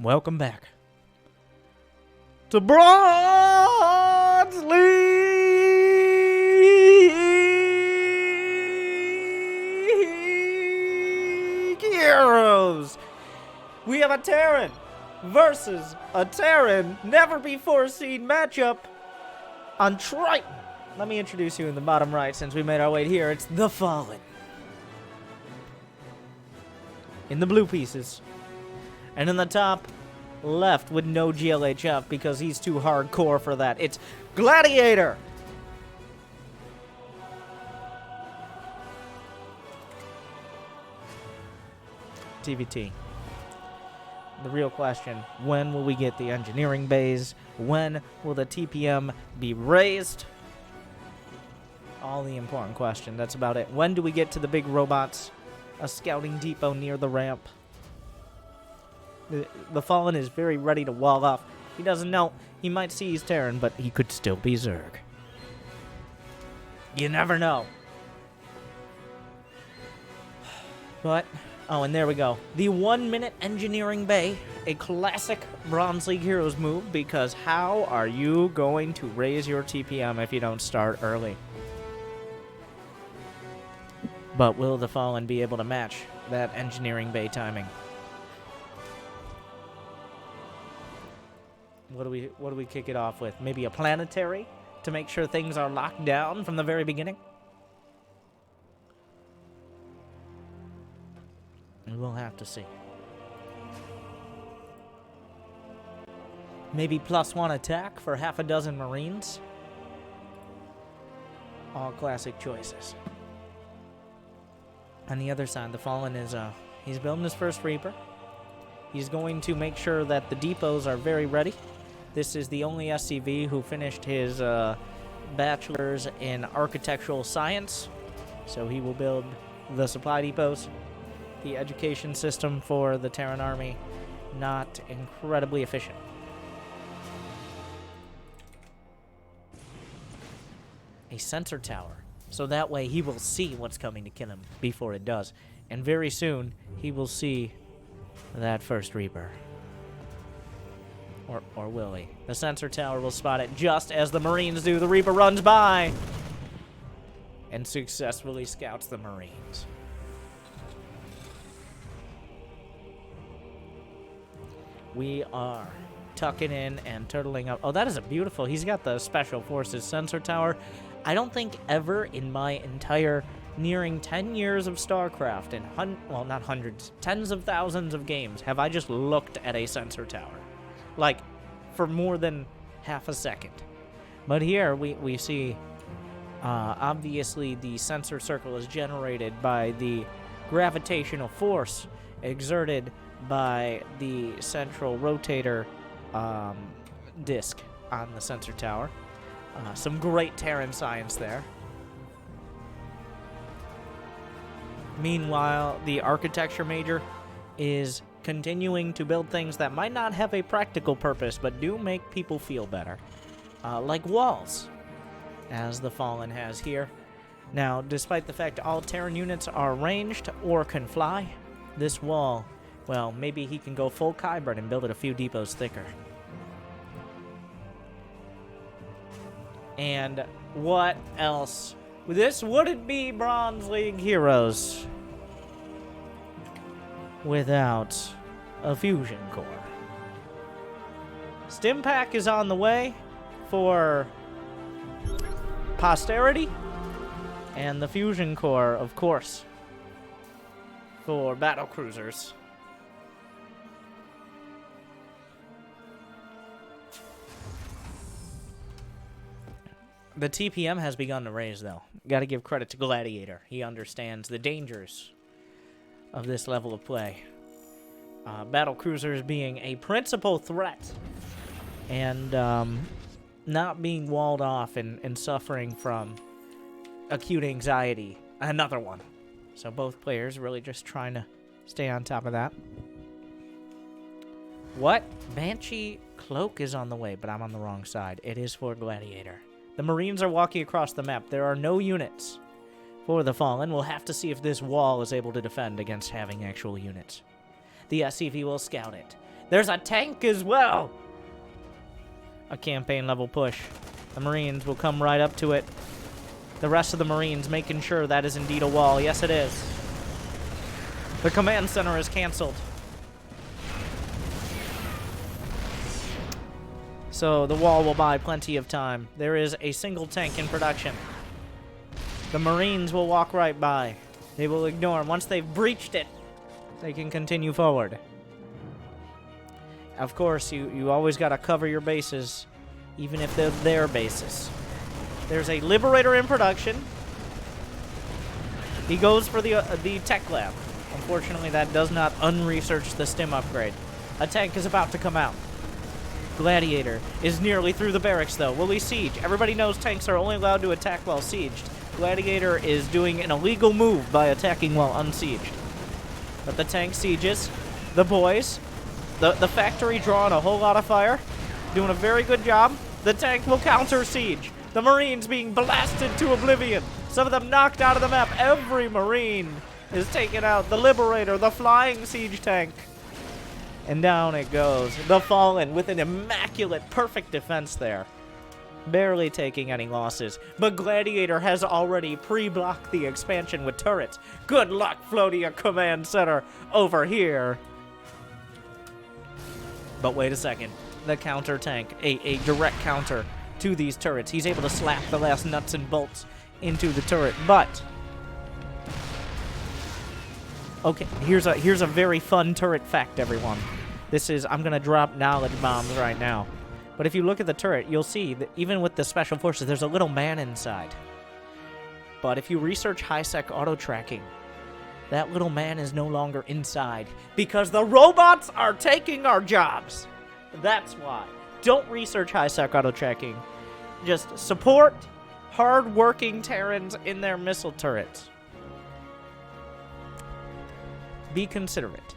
Welcome back to Bronze League Heroes. We have a Terran versus a Terran, never before seen matchup on Triton. Let me introduce you in the bottom right since we made our way here. It's TheFallen. In the blue pieces. And in the top left with no GLHF because he's too hardcore for that. It's Gladiator. TVT. The real question, when will we get the engineering bays? When will the TPM be raised? All the important questions. That's about it. When do we get to the big robots? A scouting depot near the ramp. The Fallen is very ready to wall off. He doesn't know. He might see he's Terran, but he could still be Zerg. You never know. But, oh, and there we go. The 1-minute engineering bay. A classic Bronze League Heroes move, because how are you going to raise your TPM if you don't start early? But will the Fallen be able to match that engineering bay timing? What do we kick it off with? Maybe a planetary to make sure things are locked down from the very beginning? We'll have to see. Maybe +1 attack for half a dozen Marines? All classic choices. On the other side, the Fallen is, he's building his first Reaper. He's going to make sure that the depots are very ready. This is the only SCV who finished his bachelor's in architectural science. So he will build the supply depots. The education system for the Terran army, not incredibly efficient. A sensor tower. So that way he will see what's coming to kill him before it does. And very soon, he will see that first Reaper. Or will he? The sensor tower will spot it just as the Marines do. The Reaper runs by and successfully scouts the Marines. We are tucking in and turtling up. Oh, that is a beautiful. He's got the Special Forces sensor tower. I don't think ever in my entire nearing 10 years of StarCraft and well, not hundreds, tens of thousands of games have I just looked at a sensor tower. Like, for more than half a second. But here we see, obviously the sensor circle is generated by the gravitational force exerted by the central rotator disc on the sensor tower. Some great Terran science there. Meanwhile, the architecture major is continuing to build things that might not have a practical purpose, but do make people feel better. Like walls, as the Fallen has here. Now, despite the fact all Terran units are ranged or can fly, this wall, well, maybe he can go full Kyber and build it a few depots thicker. And what else? This wouldn't be Bronze League Heroes without a fusion core. Stim pack is on the way for posterity, and the fusion core, of course, for battle cruisers. The TPM has begun to raise, though. Gotta give credit to Gladiator. He understands the dangers of this level of play. Battle cruisers being a principal threat and not being walled off and suffering from acute anxiety. Another one. So both players really just trying to stay on top of that. What? Banshee Cloak is on the way, but I'm on the wrong side. It is for Gladiator. The Marines are walking across the map. There are no units for the Fallen. We'll have to see if this wall is able to defend against having actual units. The SCV will scout it. There's a tank as well. A campaign level push. The Marines will come right up to it. The rest of the Marines making sure that is indeed a wall. Yes, it is. The command center is canceled. So the wall will buy plenty of time. There is a single tank in production. The Marines will walk right by. They will ignore him. Once they've breached it, they can continue forward. Of course, you always got to cover your bases, even if they're their bases. There's a Liberator in production. He goes for the tech lab. Unfortunately, that does not unresearch the stim upgrade. A tank is about to come out. Gladiator is nearly through the barracks, though. Will he siege? Everybody knows tanks are only allowed to attack while sieged. Gladiator is doing an illegal move by attacking while unsieged. But the tank sieges. The boys. The factory drawing a whole lot of fire. Doing a very good job. The tank will counter siege. The Marines being blasted to oblivion. Some of them knocked out of the map. Every Marine is taken out. The Liberator, the flying siege tank. And down it goes. The Fallen with an immaculate, perfect defense there. Barely taking any losses. But Gladiator has already pre-blocked the expansion with turrets. Good luck, Floatia Command Center over here. But wait a second. The counter tank, a direct counter to these turrets. He's able to slap the last nuts and bolts into the turret, but okay, here's a very fun turret fact, everyone. I'm gonna drop knowledge bombs right now. But if you look at the turret, you'll see that even with the special forces, there's a little man inside. But if you research high-sec auto-tracking, that little man is no longer inside because the robots are taking our jobs. That's why. Don't research high-sec auto-tracking. Just support hard-working Terrans in their missile turrets. Be considerate.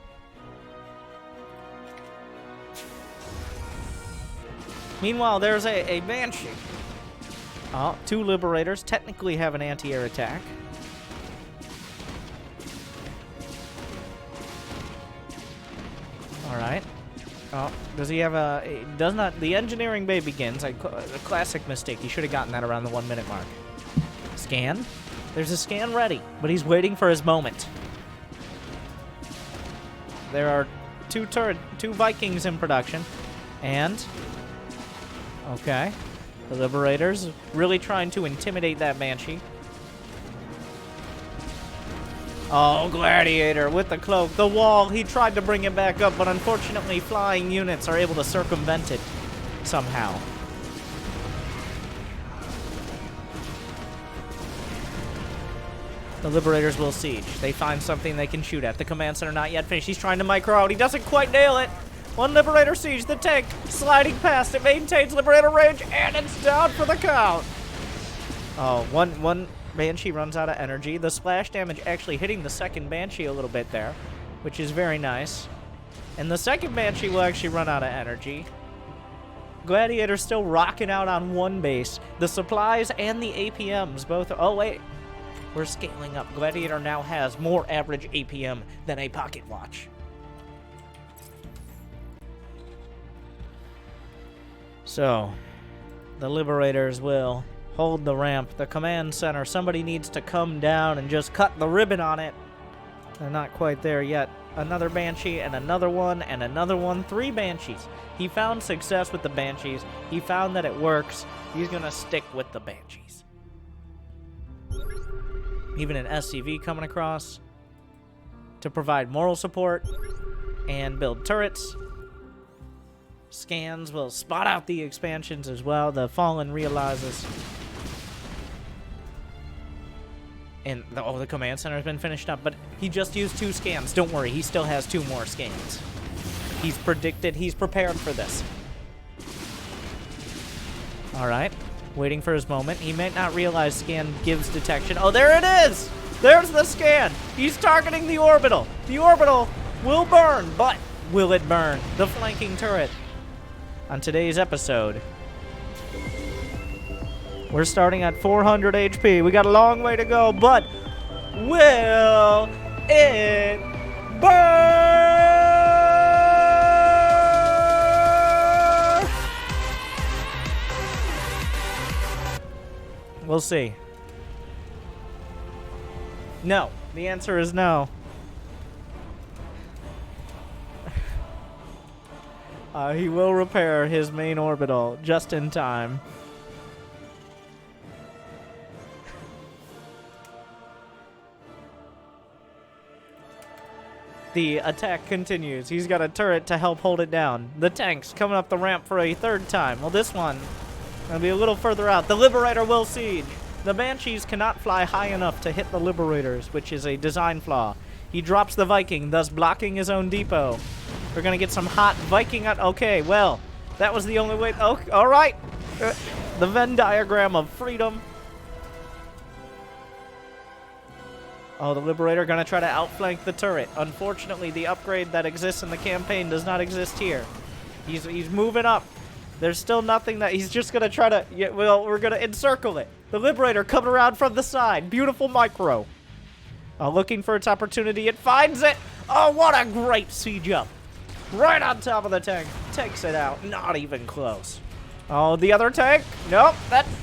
Meanwhile, there's a Banshee. Oh, 2 Liberators technically have an anti-air attack. Alright. Oh, does he have a... Does not... The engineering bay begins. A classic mistake. He should have gotten that around the 1 minute mark. Scan. There's a scan ready, but he's waiting for his moment. There are 2 Vikings in production. And... Okay. The Liberators really trying to intimidate that Banshee. Oh, Gladiator with the cloak. The wall, he tried to bring it back up, but unfortunately flying units are able to circumvent it somehow. The Liberators will siege. They find something they can shoot at. The command center not yet finished. He's trying to micro out. He doesn't quite nail it. 1 Liberator siege. The tank sliding past. It maintains Liberator range, and it's down for the count. Oh, one Banshee runs out of energy. The splash damage actually hitting the second Banshee a little bit there, which is very nice. And the second Banshee will actually run out of energy. Gladiator's still rocking out on 1 base. The supplies and the APMs both... Oh, wait. We're scaling up. Gladiator now has more average APM than a pocket watch. So, the Liberators will hold the ramp. The command center, somebody needs to come down and just cut the ribbon on it. They're not quite there yet. Another Banshee and another one and another one. 3 Banshees. He found success with the Banshees. He found that it works. He's going to stick with the Banshees. Even an SCV coming across to provide moral support and build turrets. Scans will spot out the expansions as well. The Fallen realizes. And the command center has been finished up, but he just used 2 scans. Don't worry, he still has 2 more scans. He's predicted, he's prepared for this. All right, waiting for his moment. He might not realize scan gives detection. Oh, there it is! There's the scan! He's targeting the orbital. The orbital will burn, but will it burn? The flanking turret. On today's episode, we're starting at 400 HP. We got a long way to go, but will it burn? We'll see. No. The answer is no. He will repair his main orbital just in time. The attack continues. He's got a turret to help hold it down. The tank's coming up the ramp for a third time. Well, this one will be a little further out. The Liberator will siege. The Banshees cannot fly high enough to hit the Liberators, which is a design flaw. He drops the Viking, thus blocking his own depot. We're going to get some hot Viking at... Okay, well, that was the only way... Oh, all right. The Venn diagram of freedom. Oh, the Liberator going to try to outflank the turret. Unfortunately, the upgrade that exists in the campaign does not exist here. He's moving up. There's still nothing that... He's just going to try to... Yeah, well, we're going to encircle it. The Liberator coming around from the side. Beautiful micro. Looking for its opportunity. It finds it. Oh, what a great siege up. Right on top of the tank. Takes it out. Not even close. Oh, the other tank? Nope.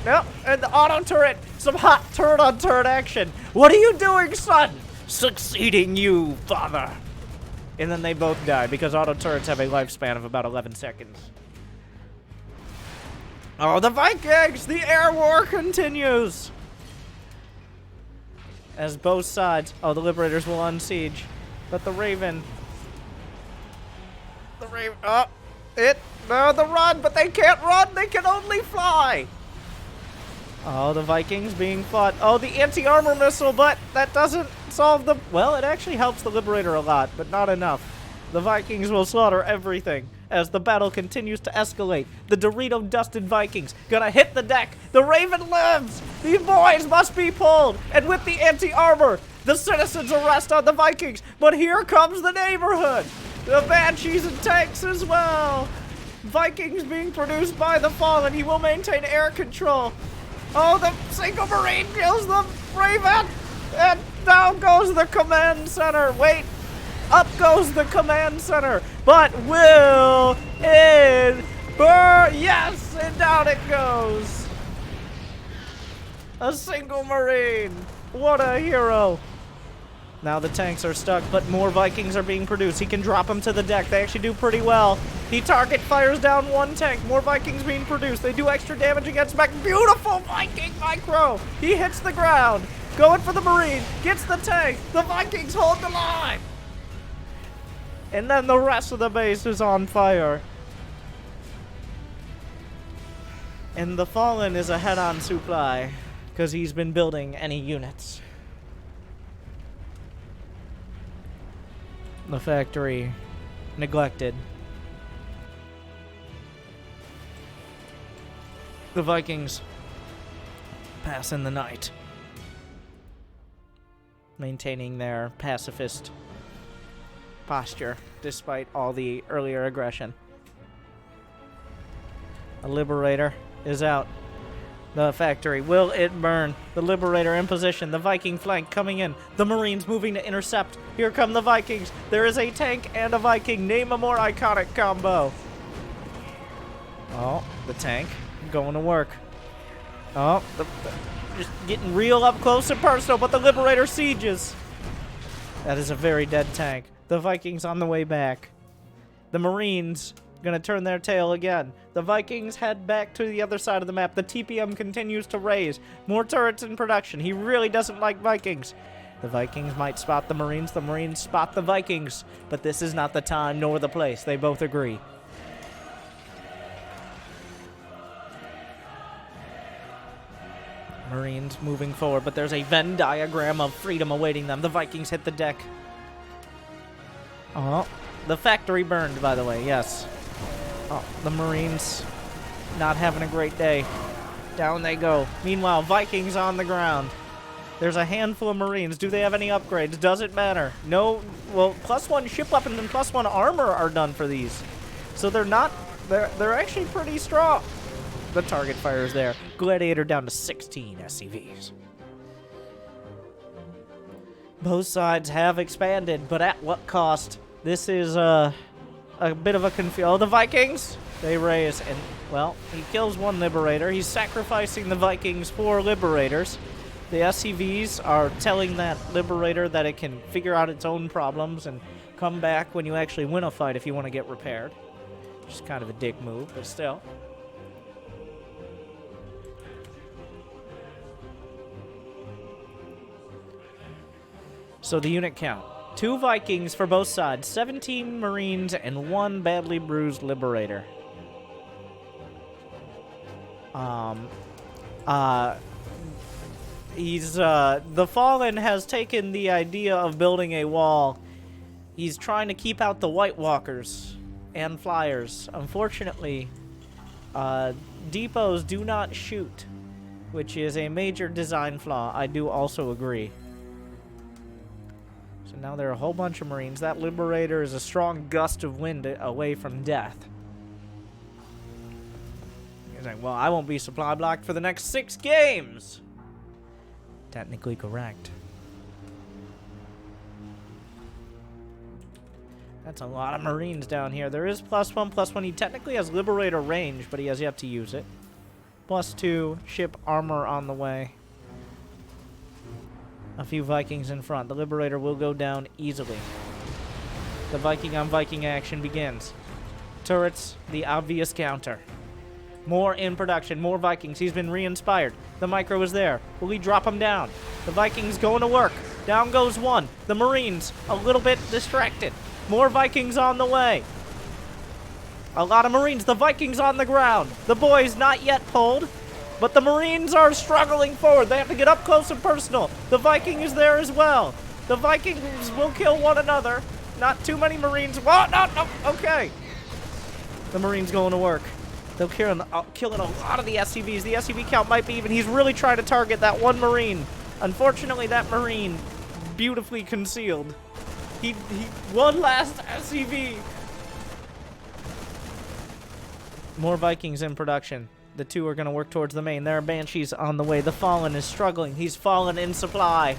Nope. And the auto turret. Some hot turret-on-turret action. What are you doing, son? Succeeding you, father. And then they both die because auto turrets have a lifespan of about 11 seconds. Oh, the Vikings! The air war continues! As both sides... Oh, the Liberators will unsiege. But the Raven... The Raven... Oh! No, the run! But they can't run! They can only fly! Oh, the Vikings being fought. Oh, the anti-armor missile, but that doesn't solve the... Well, it actually helps the Liberator a lot, but not enough. The Vikings will slaughter everything as the battle continues to escalate. The Dorito-dusted Vikings gonna hit the deck. The Raven lives! These boys must be pulled! And with the anti-armor, the citizens arrest on the Vikings. But here comes the neighborhood! The Banshees and tanks as well! Vikings being produced by TheFallen. He will maintain air control. Oh, the single Marine kills the Raven! And down goes the command center. Wait! Up goes the command center, but will it burn? Yes, and down it goes. A single Marine. What a hero. Now the tanks are stuck, but more Vikings are being produced. He can drop them to the deck. They actually do pretty well. The target fires down one tank. More Vikings being produced. They do extra damage against back. Beautiful Viking micro. He hits the ground. Going for the Marine. Gets the tank. The Vikings hold the line. And then the rest of the base is on fire. And TheFallen is ahead on supply because he's been building any units. The factory neglected. The Vikings pass in the night, maintaining their pacifist posture despite all the earlier aggression. A Liberator is out. The factory, will it burn? The Liberator in position. The Viking flank coming in. The Marines moving to intercept. Here come the Vikings. There is a tank and a Viking. Name a more iconic combo. Oh, the tank going to work. Oh, just getting real up close and personal, but the Liberator sieges. That is a very dead tank. The Vikings on the way back. The Marines gonna turn their tail again. The Vikings head back to the other side of the map. The TPM continues to raise. More turrets in production. He really doesn't like Vikings. The Vikings might spot the Marines. The Marines spot the Vikings. But this is not the time nor the place. They both agree. Marines moving forward, but there's a Venn diagram of freedom awaiting them. The Vikings hit the deck. Oh, the factory burned, by the way, yes. Oh, the Marines not having a great day. Down they go. Meanwhile, Vikings on the ground. There's a handful of Marines. Do they have any upgrades? Doesn't matter. No, well, +1 ship weapons and +1 armor are done for these. So they're actually pretty strong. The target fire is there. Gladiator down to 16 SCVs. Both sides have expanded, but at what cost? This is a a bit of a confusion. Oh, the Vikings! They raise, and, well, he kills one Liberator. He's sacrificing the Vikings for Liberators. The SCVs are telling that Liberator that it can figure out its own problems and come back when you actually win a fight if you want to get repaired. Which is kind of a dick move, but still. So the unit count. 2 Vikings for both sides, 17 Marines, and 1 badly bruised Liberator. TheFallen has taken the idea of building a wall. He's trying to keep out the White Walkers and Flyers. Unfortunately, depots do not shoot, which is a major design flaw. I do also agree. So now there are a whole bunch of Marines. That Liberator is a strong gust of wind away from death. He's like, well, I won't be supply blocked for the next 6 games. Technically correct. That's a lot of Marines down here. There is +1/+1. He technically has Liberator range, but he has yet to use it. +2 ship armor on the way. A few Vikings in front. The Liberator will go down easily. The Viking on Viking action begins. Turrets, the obvious counter. More in production. More Vikings. He's been re-inspired. The micro is there. Will he drop him down? The Vikings going to work. Down goes 1. The Marines a little bit distracted. More Vikings on the way. A lot of Marines. The Vikings on the ground. The boys not yet pulled. But the Marines are struggling forward. They have to get up close and personal. The Viking is there as well. The Vikings will kill one another. Not too many Marines. Whoa, no, okay. The Marines going to work. They'll killing a lot of the SCVs. The SCV count might be even. He's really trying to target that 1 Marine. Unfortunately, that Marine beautifully concealed. He one last SCV. More Vikings in production. The 2 are going to work towards the main. There are Banshees on the way. The Fallen is struggling. He's fallen in supply.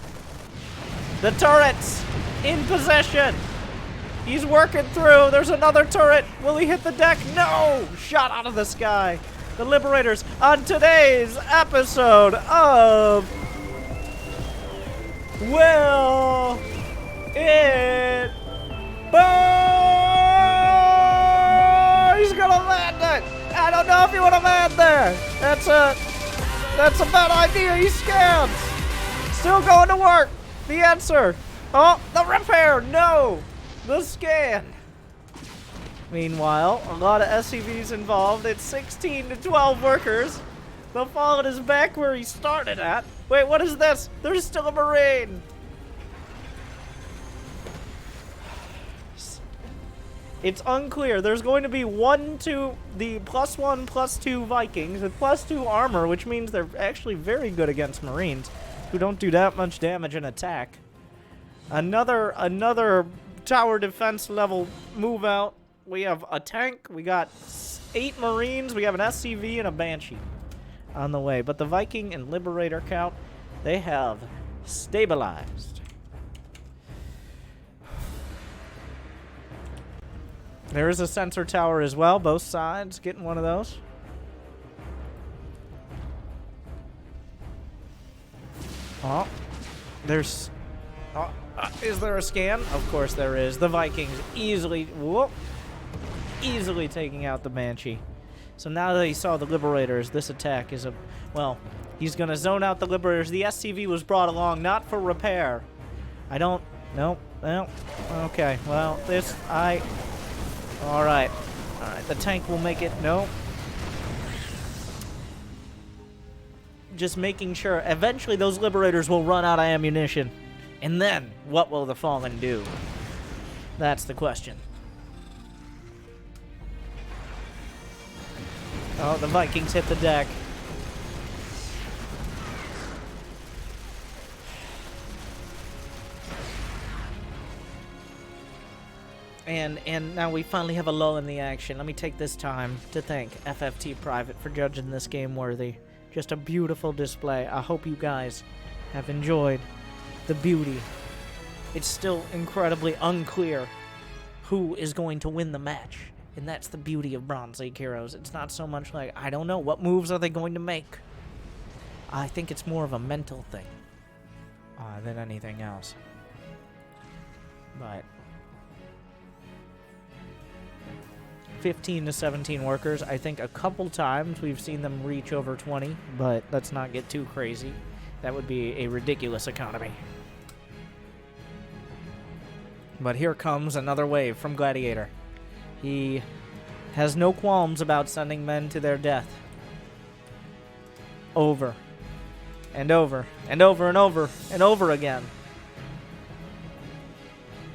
The turrets in possession. He's working through. There's another turret. Will he hit the deck? No! Shot out of the sky. The Liberators on today's episode of Will It Burn? He's going to land it. I don't know if you want to land there. That's a bad idea. He scans. Still going to work. The answer. Oh, the repair. No. The scan. Meanwhile, a lot of SCVs involved. It's 16 to 12 workers. The Fallen is back where he started at. Wait, what is this? There's still a Marine. It's unclear. There's going to be the +1/+2 Vikings with +2 armor, which means they're actually very good against Marines who don't do that much damage in attack. Another tower defense level move out. We have a tank. We got 8 Marines. We have an SCV and a Banshee on the way. But the Viking and Liberator count, they have stabilized. There is a sensor tower as well, both sides getting one of those. Oh, there's... is there a scan? Of course there is. The Vikings easily taking out the Banshee. So now that he saw the Liberators, this attack is well, he's going to zone out the Liberators. The SCV was brought along not for repair. Nope. Well, okay. Well, all right. The tank will make it. No. Just making sure. Eventually, those Liberators will run out of ammunition. And then, what will the Fallen do? That's the question. Oh, the Vikings hit the deck. And now we finally have a lull in the action. Let me take this time to thank FFT Private for judging this game worthy. Just a beautiful display. I hope you guys have enjoyed the beauty. It's still incredibly unclear who is going to win the match. And that's the beauty of Bronze League heroes. It's not so much like, I don't know, what moves are they going to make? I think it's more of a mental thing than anything else. But 15 to 17 workers. I think a couple times we've seen them reach over 20, but let's not get too crazy. That would be a ridiculous economy. But here comes another wave from Gladiator. He has no qualms about sending men to their death. Over. And over. And over and over. And over again.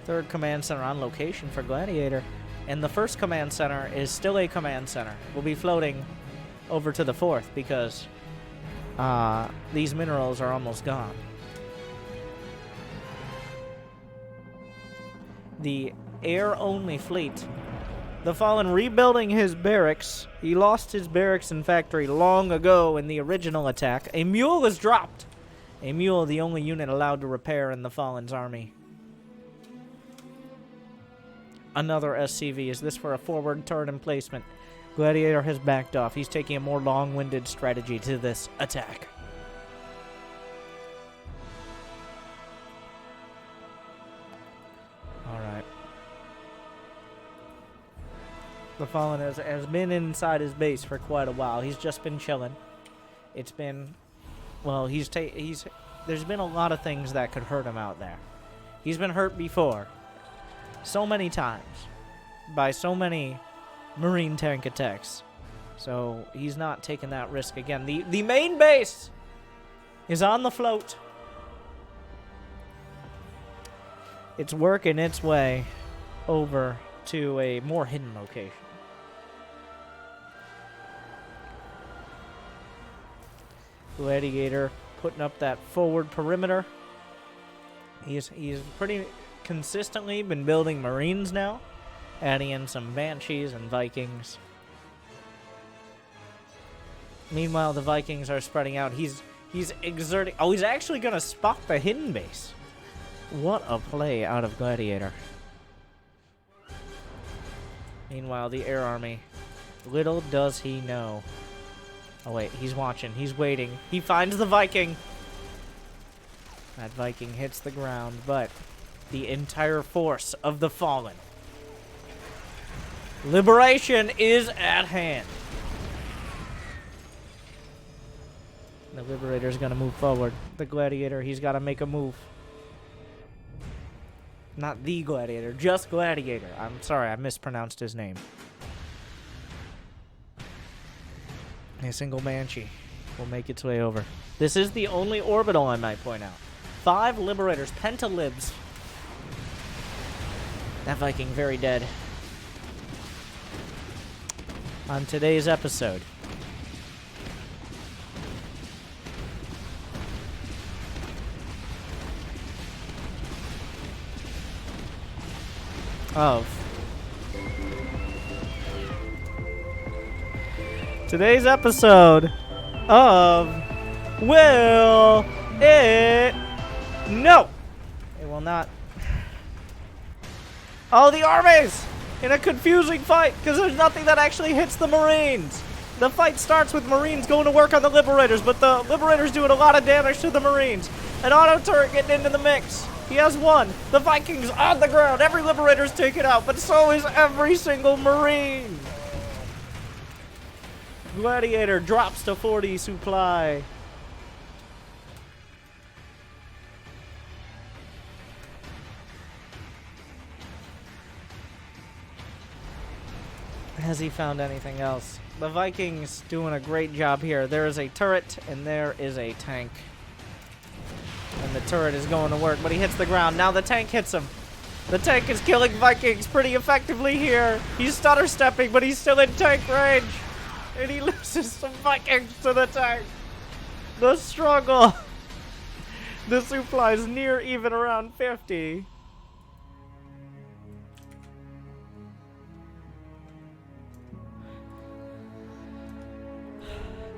Third command center on location for Gladiator. And the first command center is still a command center. We'll be floating over to the fourth because these minerals are almost gone. The air-only fleet. TheFallen rebuilding his barracks. He lost his barracks and factory long ago in the original attack. A mule is dropped. A mule, the only unit allowed to repair in TheFallen's army. Another SCV. Is this for a forward turret emplacement? Gladiator has backed off. He's taking a more long-winded strategy to this attack. Alright. TheFallen has been inside his base for quite a while. He's just been chilling. It's been... Well, there's been a lot of things that could hurt him out there. He's been hurt before. So many times. By so many Marine tank attacks. So he's not taking that risk again. The main base is on the float. It's working its way over to a more hidden location. Gladiator putting up that forward perimeter. He's pretty consistently been building Marines now, adding in some Banshees and Vikings. Meanwhile, the Vikings are spreading out. He's exerting... Oh, he's actually going to spot the hidden base. What a play out of Gladiator. Meanwhile, the air army. Little does he know. Oh, wait. He's watching. He's waiting. He finds the Viking. That Viking hits the ground, but the entire force of the Fallen. Liberation is at hand. The Liberator's going to move forward. The Gladiator, he's got to make a move. Not the Gladiator, just Gladiator. I'm sorry, I mispronounced his name. A single Banshee will make its way over. This is the only orbital, I might point out. 5 Liberators, Pentalibs. That Viking very dead. On today's episode, of Will It... No! It will not. Oh, the armies! In a confusing fight, because there's nothing that actually hits the Marines. The fight starts with Marines going to work on the Liberators, but the Liberators doing a lot of damage to the Marines. An auto turret getting into the mix. He has one. The Vikings on the ground. Every Liberator's taken out, but so is every single Marine. Gladiator drops to 40 supply. Has he found anything else? The Vikings doing a great job here. There is a turret and there is a tank. And the turret is going to work, but he hits the ground. Now the tank hits him. The tank is killing Vikings pretty effectively here. He's stutter stepping, but he's still in tank range. And he loses some Vikings to the tank. The struggle. The supply is near even around 50.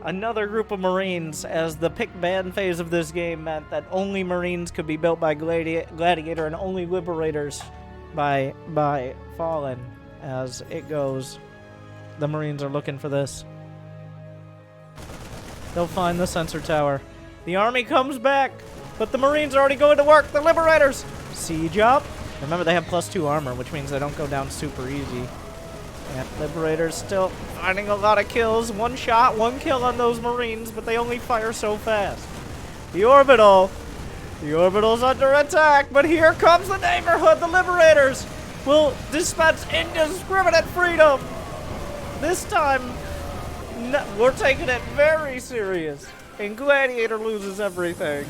Another group of Marines, as the pick ban phase of this game meant that only Marines could be built by Gladiator and only Liberators by Fallen as it goes. The Marines are looking for this. They'll find the sensor tower. The army comes back, but the Marines are already going to work. The Liberators siege up. Remember, they have +2 armor, which means they don't go down super easy. And Liberators still finding a lot of kills. 1 shot, 1 kill on those Marines, but they only fire so fast. The Orbital's under attack, but here comes the neighborhood. The Liberators will dispense indiscriminate freedom. This time, we're taking it very serious, and Gladiator loses everything.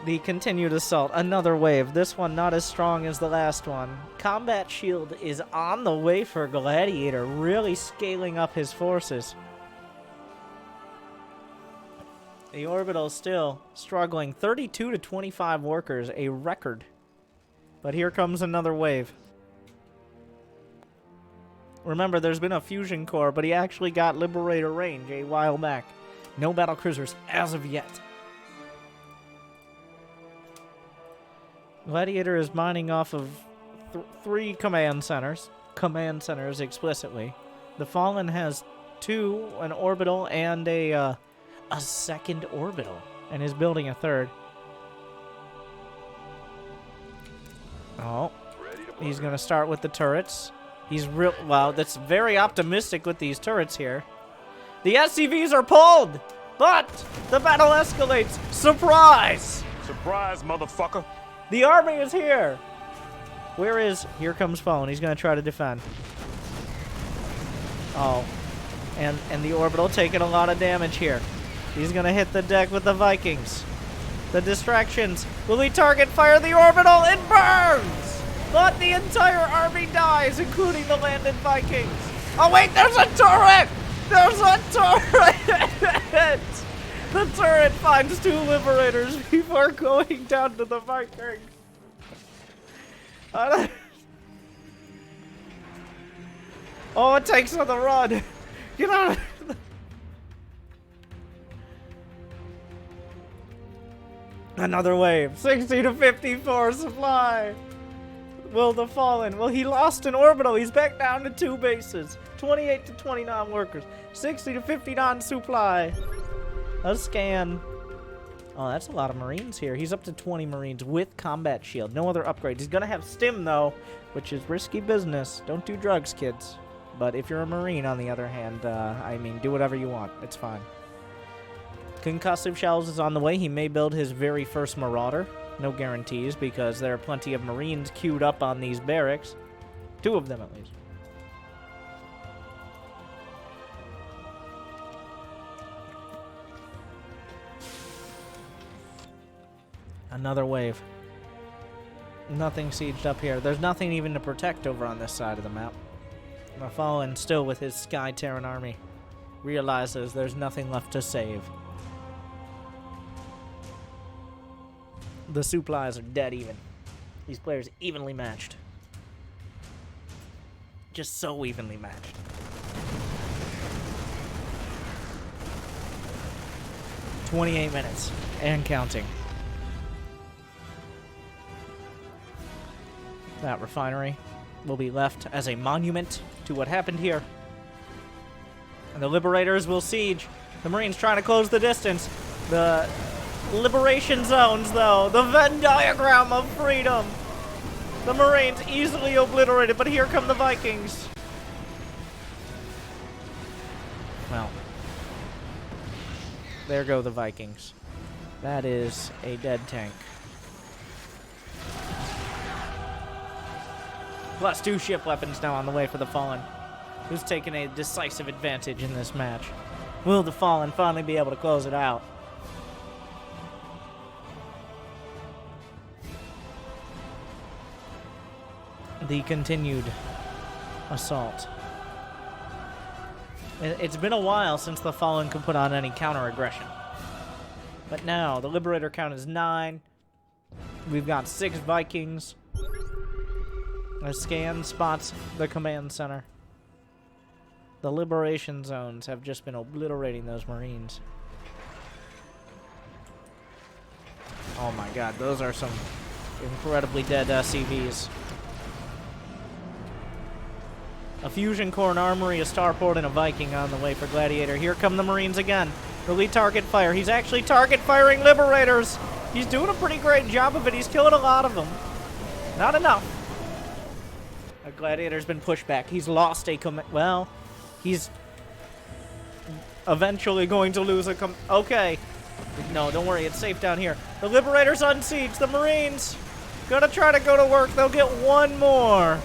The continued assault, another wave. This one not as strong as the last one. Combat shield is on the way for Gladiator, really scaling up his forces. The Orbital still struggling. 32 to 25 workers, a record. But here comes another wave. Remember, there's been a fusion core, but he actually got Liberator range a while back. No battlecruisers as of yet. Gladiator is mining off of 3 command centers. Command centers explicitly. The Fallen has 2, an orbital and a second orbital, and is building a 3rd. Oh, he's gonna start with the turrets. He's wow, that's very optimistic with these turrets here. The SCVs are pulled, but the battle escalates. Surprise! Surprise, motherfucker. The army is here. Here comes Fallen. He's gonna try to defend. Oh, and the orbital taking a lot of damage here. He's gonna hit the deck with the Vikings. The distractions. Will he target fire the orbital? It burns! But the entire army dies, including the landed Vikings. Oh wait, there's a turret! There's a turret! The turret finds 2 Liberators before going down to the Vikings. Oh, it takes on the run. Get out. Another wave. 60 to 54 supply. Will the Fallen? Well, he lost an orbital. He's back down to 2 bases. 28 to 29 workers. 60 to 59 supply. A scan. Oh, that's a lot of Marines here. He's up to 20 Marines with combat shield. No other upgrades. He's gonna have stim though, which is risky business. Don't do drugs, kids. But if you're a Marine, on the other hand, I mean, do whatever you want. It's fine. Concussive shells is on the way. He may build his very first Marauder. No guarantees, because there are plenty of Marines queued up on these barracks. 2 of them, at least. Another wave. Nothing sieged up here. There's nothing even to protect over on this side of the map. The Fallen, still with his Sky Terran army, realizes there's nothing left to save. The supplies are dead even. These players evenly matched. Just so evenly matched. "28 minutes and counting. That refinery will be left as a monument to what happened here. And the Liberators will siege. The Marines trying to close the distance. The liberation zones, though. The Venn diagram of freedom. The Marines easily obliterated, but here come the Vikings. Well, there go the Vikings. That is a dead tank. +2 ship weapons now on the way for the Fallen, who's taken a decisive advantage in this match. Will the Fallen finally be able to close it out? The continued assault. It's been a while since the Fallen could put on any counter-aggression. But now, the Liberator count is 9. We've got 6 Vikings. A scan spots the command center. The liberation zones have just been obliterating those Marines. Oh my god, those are some incredibly dead SCVs. A fusion core, an armory, a starport, and a Viking on the way for Gladiator. Here come the Marines again. Early target fire. He's actually target firing Liberators. He's doing a pretty great job of it. He's killing a lot of them. Not enough. A Gladiator's been pushed back. He's lost a well, he's eventually going to lose a okay. No, don't worry. It's safe down here. The Liberators on siege. The Marines gonna try to go to work. They'll get one more.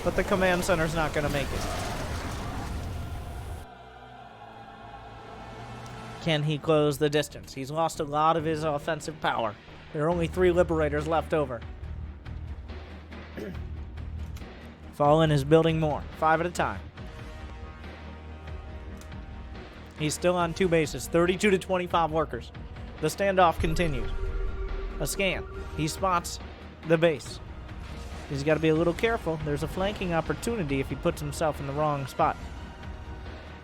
But the command center's not gonna make it. Can he close the distance? He's lost a lot of his offensive power. There are only 3 Liberators left over. Fallen is building more, 5 at a time. He's still on 2 bases, 32 to 25 workers. The standoff continues. A scan. He spots the base. He's got to be a little careful. There's a flanking opportunity if he puts himself in the wrong spot.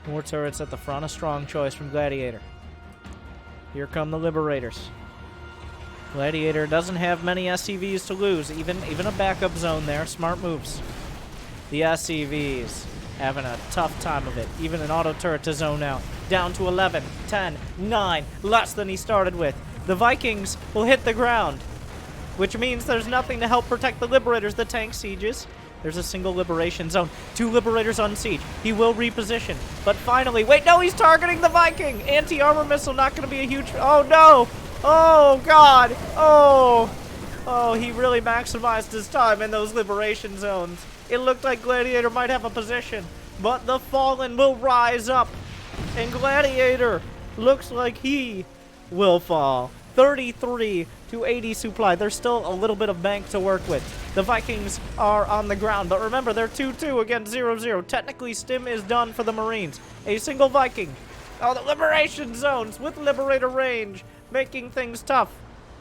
More turrets at the front. A strong choice from Gladiator. Here come the Liberators. Gladiator doesn't have many SCVs to lose. Even a backup zone there. Smart moves. The SCVs having a tough time of it. Even an auto turret to zone out. Down to 11, 10, 9. Less than he started with. The Vikings will hit the ground, which means there's nothing to help protect the Liberators. The tank sieges. There's a single liberation zone. 2 Liberators on siege. He will reposition. But finally, wait, no, he's targeting the Viking. Anti-armor missile not going to be a huge... Oh, no. Oh, God. Oh, he really maximized his time in those liberation zones. It looked like Gladiator might have a position, but the Fallen will rise up. And Gladiator looks like he will fall. 33 to 80 supply. There's still a little bit of bank to work with. The Vikings are on the ground, but remember, they're 2-2 against 0-0. Technically, stim is done for the Marines. A single Viking. Oh, the liberation zones with Liberator range, making things tough.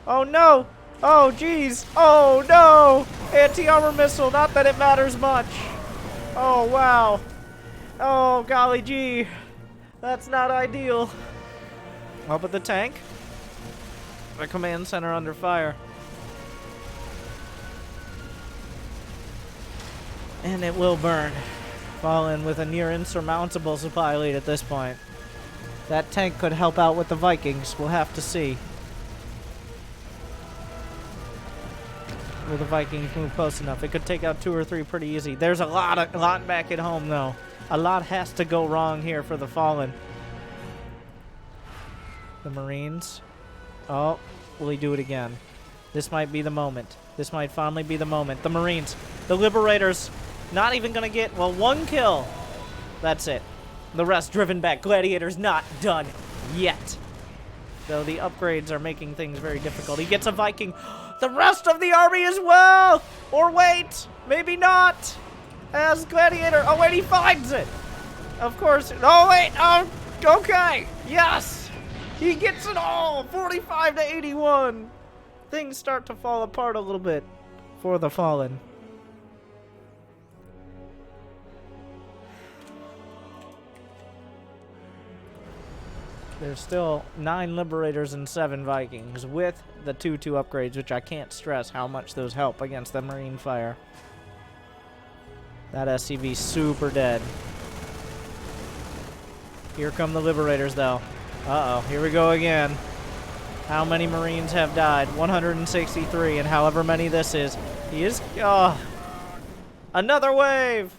Oh, no. Oh, geez. Oh, no. Anti-armor missile. Not that it matters much. Oh, wow. Oh, golly gee. That's not ideal. Oh, but the tank. The command center under fire. And it will burn. Fallen with a near insurmountable supply lead at this point. That tank could help out with the Vikings. We'll have to see. Will the Vikings move close enough? It could take out 2 or 3 pretty easy. There's a lot back at home, though. A lot has to go wrong here for the Fallen. The Marines. Oh, will he do it again? This might be the moment. This might finally be the moment. The Marines. The Liberators. Not even going to get, well, 1 kill. That's it. The rest driven back. Gladiator's not done yet. Though the upgrades are making things very difficult. He gets a Viking. The rest of the army as well! Or wait, maybe not. As Gladiator, oh wait, he finds it. Of course, oh wait, oh, okay, yes. He gets it all, 45 to 81. Things start to fall apart a little bit for the Fallen. There's still 9 Liberators and 7 Vikings with the 2-2 upgrades, which I can't stress how much those help against the Marine fire. That SCV's super dead. Here come the Liberators, though. Uh-oh, here we go again. How many Marines have died? 163, and however many this is. He is... Oh, another wave!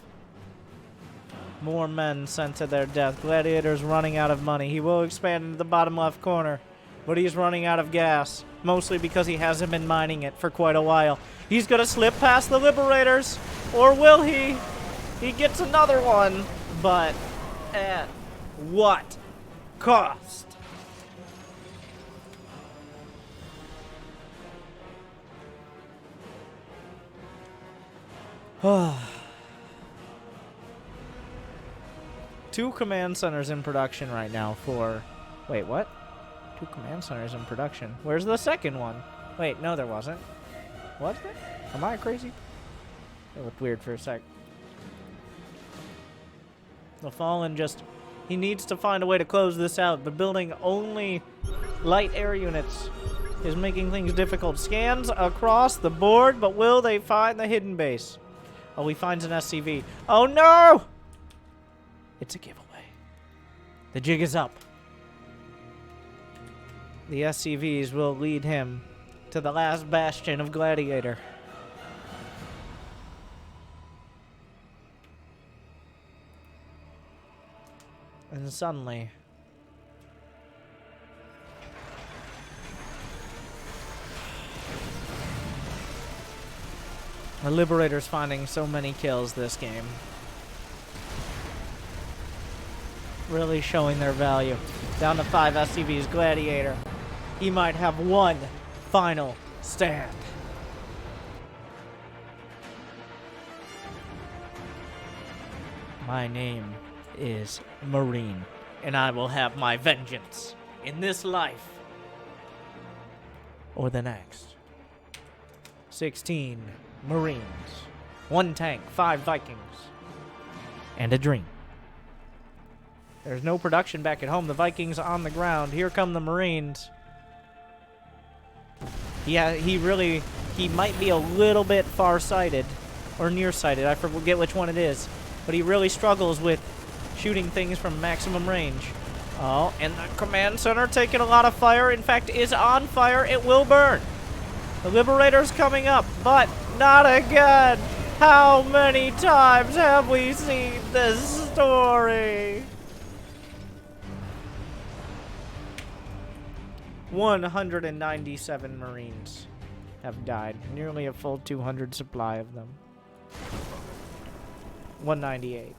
More men sent to their death. Gladiator's running out of money. He will expand into the bottom left corner, but he's running out of gas, mostly because he hasn't been mining it for quite a while. He's going to slip past the Liberators, or will he? He gets another one, but at what cost? Two command centers in production right now for... Wait, what? 2 command centers in production. Where's the second one? Wait, no, there wasn't. Was there? Am I crazy? It looked weird for a sec. The Fallen just... He needs to find a way to close this out. The building only light air units is making things difficult. Scans across the board, but will they find the hidden base? Oh, he finds an SCV. Oh, no! It's a giveaway. The jig is up. The SCVs will lead him to the last bastion of Gladiator. And suddenly, the Liberator's finding so many kills this game. Really showing their value. Down to 5 SCVs, Gladiator. He might have one final stand. My name is Marine, and I will have my vengeance in this life or the next. 16 Marines, 1 tank, 5 Vikings, and a dream. There's no production back at home. The Vikings on the ground. Here come the Marines. Yeah, he might be a little bit far-sighted or nearsighted. I forget which one it is. But he really struggles with shooting things from maximum range. Oh, and the command center taking a lot of fire. In fact, is on fire. It will burn. The Liberator's coming up, but not again. How many times have we seen this story? 197 Marines have died. Nearly a full 200 supply of them. 198.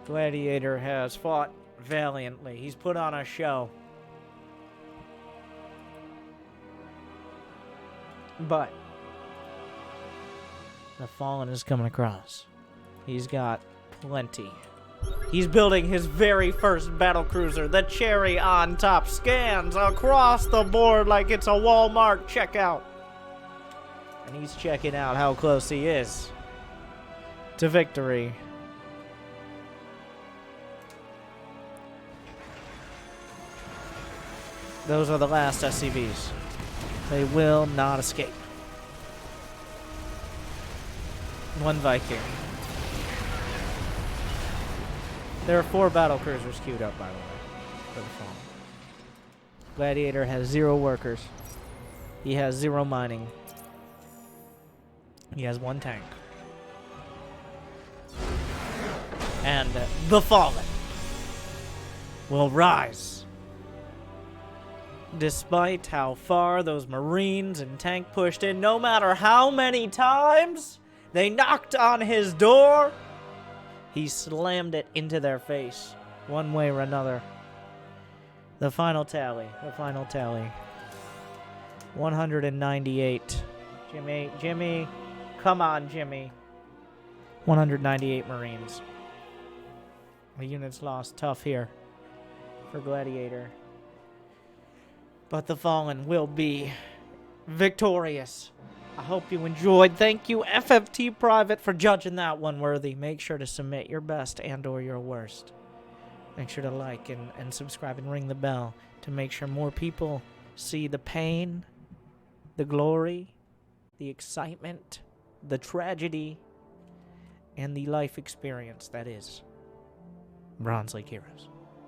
Gladiator has fought valiantly. He's put on a show. But the Fallen is coming across. He's got plenty. He's building his very first battlecruiser. The cherry on top scans across the board like it's a Walmart checkout. And he's checking out how close he is to victory. Those are the last SCVs. They will not escape. 1 Viking. There are 4 battlecruisers queued up, by the way, for the Fallen. Gladiator has 0 workers. He has 0 mining. He has 1 tank. And the Fallen will rise. Despite how far those Marines and tank pushed in, no matter how many times they knocked on his door, he slammed it into their face, one way or another. The final tally. 198. Jimmy, come on, Jimmy. 198 Marines. The unit's lost tough here for Gladiator. But the Fallen will be victorious. I hope you enjoyed. Thank you, FFT Private, for judging that one worthy. Make sure to submit your best and or your worst. Make sure to like and subscribe and ring the bell to make sure more people see the pain, the glory, the excitement, the tragedy, and the life experience that is Bronze League Heroes.